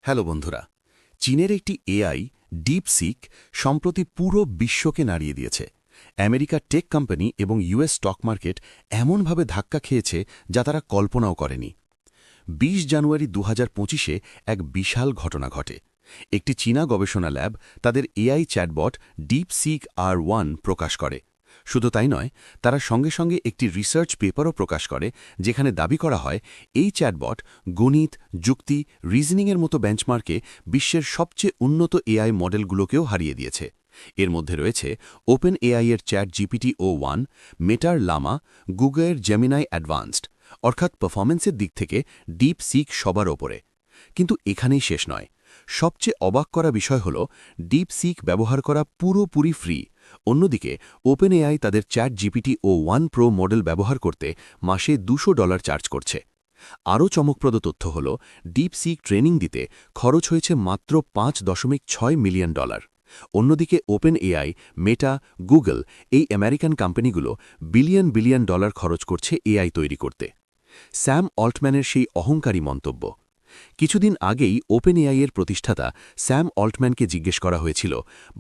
Hello বন্ধুরা, চীনের একটি এআই ডিপসিক সম্প্রতি পুরো বিশ্বকে নাড়িয়ে দিয়েছে। আমেরিকার টেক কোম্পানি এবং ইউএস স্টক মার্কেট এমনভাবে ধাক্কা খেয়েছে যা তারা কল্পনাও করেনি। ২০ জানুয়ারি ২০২৫-এ এক বিশাল ঘটনা ঘটে। একটি চীনা গবেষণা ল্যাব তাদের এআই চ্যাটবট ডিপসিক R1 প্রকাশ করে। শুধু তাই নয়, তারা সঙ্গে সঙ্গে একটি রিসার্চ পেপারও প্রকাশ করে যেখানে দাবি করা হয় এই চ্যাটবট গণিত, যুক্তি, রিজনিংয়ের মতো বেঞ্চমার্কে বিশ্বের সবচেয়ে উন্নত এআই মডেলগুলোকেও হারিয়ে দিয়েছে। এর মধ্যে রয়েছে ওপেন এআই এর চ্যাট GPT-o1, মেটার লামা, গুগলের জেমিনাই অ্যাডভান্সড। অর্থাৎ পারফরমেন্সের দিক থেকে ডিপসিক সবার ওপরে। কিন্তু এখানেই শেষ নয়। সবচেয়ে অবাক করা বিষয় হল ডিপসিক ব্যবহার করা পুরোপুরি ফ্রি। অন্যদিকে ওপেন এআই তাদের চ্যাট GPT-o1 প্রো মডেল ব্যবহার করতে মাসে $200 চার্জ করছে। আরও চমকপ্রদ তথ্য হল ডিপসিক ট্রেনিং দিতে খরচ হয়েছে মাত্র $5.6 মিলিয়ন। অন্যদিকে ওপেন এআই, মেটা, গুগল এই আমেরিকান কোম্পানিগুলো বিলিয়ন বিলিয়ন ডলার খরচ করছে এআই তৈরি করতে। স্যাম অল্টম্যানের সেই অহংকারী মন্তব্য। কিছুদিন আগেই ওপেন এআই এর প্রতিষ্ঠাতা স্যাম অল্টম্যানকে জিজ্ঞেস করা হয়েছিল,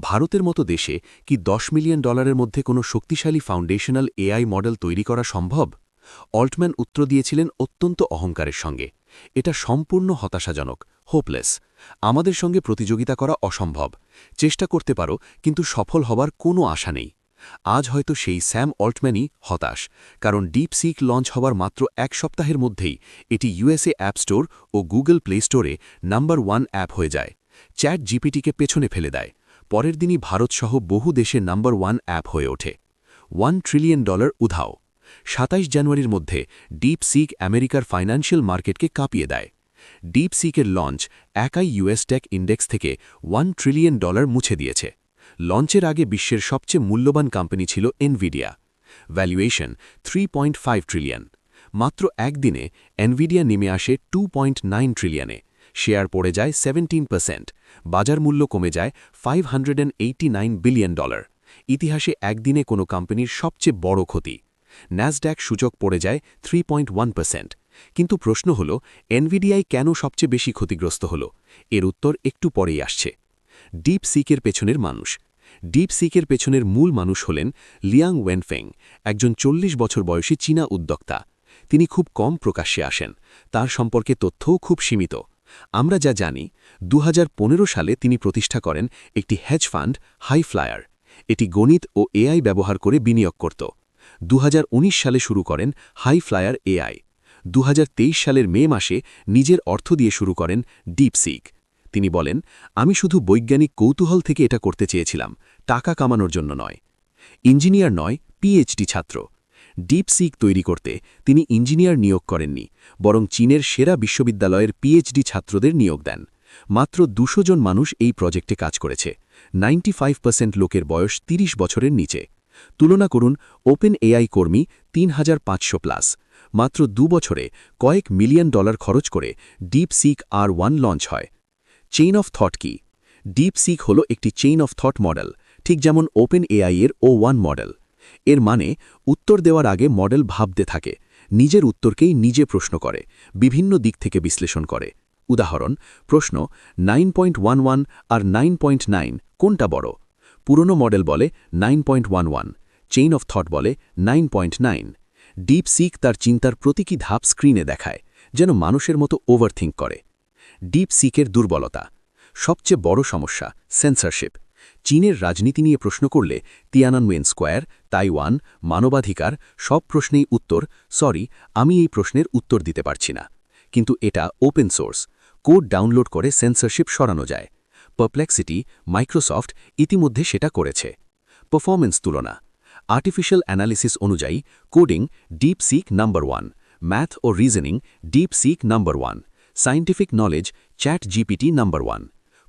ভারতের মতো দেশে কি $10 মিলিয়ন মধ্যে কোনো শক্তিশালী ফাউন্ডেশনাল এআই মডেল তৈরি করা সম্ভব? অল্টম্যান উত্তর দিয়েছিলেন অত্যন্ত অহংকারের সঙ্গে, এটা সম্পূর্ণ হতাশাজনক, হোপলেস। আমাদের সঙ্গে প্রতিযোগিতা করা অসম্ভব। চেষ্টা করতে পারো, কিন্তু সফল হবার কোনো আশা নেই। আজ হয়তো সেই স্যাম অল্টম্যানই হতাশ, কারণ ডিপসিক লঞ্চ হবার মাত্র এক সপ্তাহের মধ্যেই এটি ইউএসএ অ্যাপ স্টোর ও গুগল প্লে স্টোরে নাম্বার 1 অ্যাপ হয়ে যায়। চ্যাট জিপিটিকে পেছনে ফেলে দেয়। পরের দিনই ভারতসহ বহু দেশে নাম্বার 1 অ্যাপ হয়ে ওঠে। $1 ট্রিলিয়ন উধাও। ২৭ জানুয়ারির মধ্যে ডিপসিক আমেরিকার ফাইন্যান্সিয়াল মার্কেটকে কাঁপিয়ে দেয়। ডিপসিকের লঞ্চ একাই ইউএস টেক ইন্ডেক্স থেকে $1 ট্রিলিয়ন মুছে দিয়েছে। লঞ্চের আগে বিশ্বের সবচেয়ে মূল্যবান কোম্পানি ছিল এনভিডিয়া। Valuation 3.5 trillion. মাত্র একদিনে এনভিডিয়া নেমে আসে 2.9 ট্রিলিয়নে। শেয়ার পড়ে যায় 17%। বাজার মূল্য কমে যায় $589 বিলিয়ন। ইতিহাসে একদিনে কোনো কোম্পানির সবচেয়ে বড় ক্ষতি। ন্যাসড্যাক সূচক পড়ে যায় 3.1%। কিন্তু প্রশ্ন হল, এনভিডিয়ায় কেন সবচেয়ে বেশি ক্ষতিগ্রস্ত হল? এর উত্তর একটু পরেই আসছে। ডিপসিকের পেছনের মানুষ। ডিপসিকের পেছনের মূল মানুষ হলেন লিয়াং ওয়েনফেং, একজন 40 বছর বয়সী চীনা উদ্যোক্তা। তিনি খুব কম প্রকাশ্যে আসেন, তার সম্পর্কে তথ্যও খুব সীমিত। আমরা যা জানি, 2015 সালে তিনি প্রতিষ্ঠা করেন একটি হেজ ফান্ড, হাই ফ্লায়ার। এটি গণিত ও এআই ব্যবহার করে বিনিয়োগ করত। 2019 সালে শুরু করেন হাই ফ্লায়ার এআই। 2023 সালের মে মাসে নিজের অর্থ দিয়ে শুরু করেন ডিপসিক। তিনি বলেন, আমি শুধু বৈজ্ঞানিক কৌতূহল থেকে এটা করতে চেয়েছিলাম, টাকা কামানোর জন্য নয়। ইঞ্জিনিয়ার নয়, পিএইচডি ছাত্র। ডিপসিক তৈরি করতে তিনি ইঞ্জিনিয়ার নিয়োগ করেননি, বরং চীনের সেরা বিশ্ববিদ্যালয়ের পিএইচডি ছাত্রদের নিয়োগ দেন। মাত্র 200 জন মানুষ এই প্রজেক্টে কাজ করেছে। 95% লোকের বয়স 30 বছরের নিচে। তুলনা করুন, ওপেন এআই কর্মী 3500+। মাত্র 2 বছরে কয়েক মিলিয়ন ডলার খরচ করে ডিপসিক R1 লঞ্চ হয়। চেইন অফ থট কি? ডিপসিক হল একটি চেইন অফ থট মডেল, ঠিক যেমন ওপেন এআই এর O1 মডেল। এর মানে উত্তর দেওয়ার আগে মডেল ভাবতে থাকে, নিজের উত্তরকেই নিজে প্রশ্ন করে, বিভিন্ন দিক থেকে বিশ্লেষণ করে। উদাহরণ, প্রশ্ন 9.11 আর 9.9 কোনটা বড়? পুরনো মডেল বলে 9.11, চেইন অফ থট বলে 9.9। ডিপসিক তার চিন্তার প্রতীকী ধাপ স্ক্রিনে দেখায়, যেন মানুষের মতো ওভারথিঙ্ক করে। ডিপসিকের দুর্বলতা। সবচেয়ে বড় সমস্যা সেন্সরশিপ। চীনের রাজনীতি নিয়ে প্রশ্ন করলে তিয়ানানমেন স্কোয়ার, তাইওয়ান, মানবাধিকার সব প্রশ্নেই উত্তর, সরি, আমি এই প্রশ্নের উত্তর দিতে পারছি না। কিন্তু এটা ওপেন সোর্স, কোড ডাউনলোড করে সেন্সরশিপ সরানো যায়। পারপ্লেক্সিটি, মাইক্রোসফট ইতিমধ্যে সেটা করেছে। পারফরমেন্স তুলনা। আর্টিফিশিয়াল অ্যানালিসিস অনুযায়ী কোডিং ডিপসিক নাম্বার 1, ম্যাথ ও reasoning DeepSeek number 1, scientific knowledge chat GPT number 1,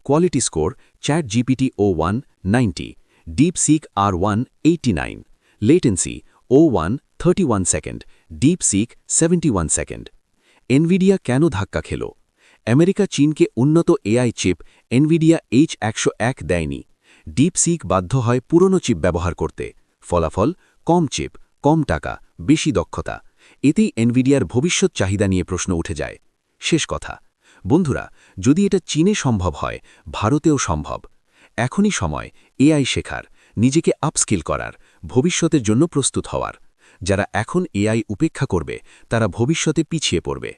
quality score chat GPT-o1 90, DeepSeek R1 89, latency O1 31 second, DeepSeek 71 second. Nvidia কেন ধাক্কা খেল? আমেরিকা চীনকে উন্নত এআই চিপ এনভিডিয়া H101 দেয়নি। DeepSeek বাধ্য হয় পুরনো চিপ ব্যবহার করতে। ফলাফল, কম চিপ, কম টাকা, বেশি দক্ষতা। এতেই এনভিডিয়ার ভবিষ্যৎ চাহিদা নিয়ে প্রশ্ন উঠে যায়। শেষ কথা, বন্ধুরা, যদি এটা চীনে সম্ভব হয়, ভারতেও সম্ভব। এখনই সময় এআই শেখার, নিজেকে আপস্কিল করার, ভবিষ্যতের জন্য প্রস্তুত হওয়ার। যারা এখন এআই উপেক্ষা করবে, তারা ভবিষ্যতে পিছিয়ে পড়বে।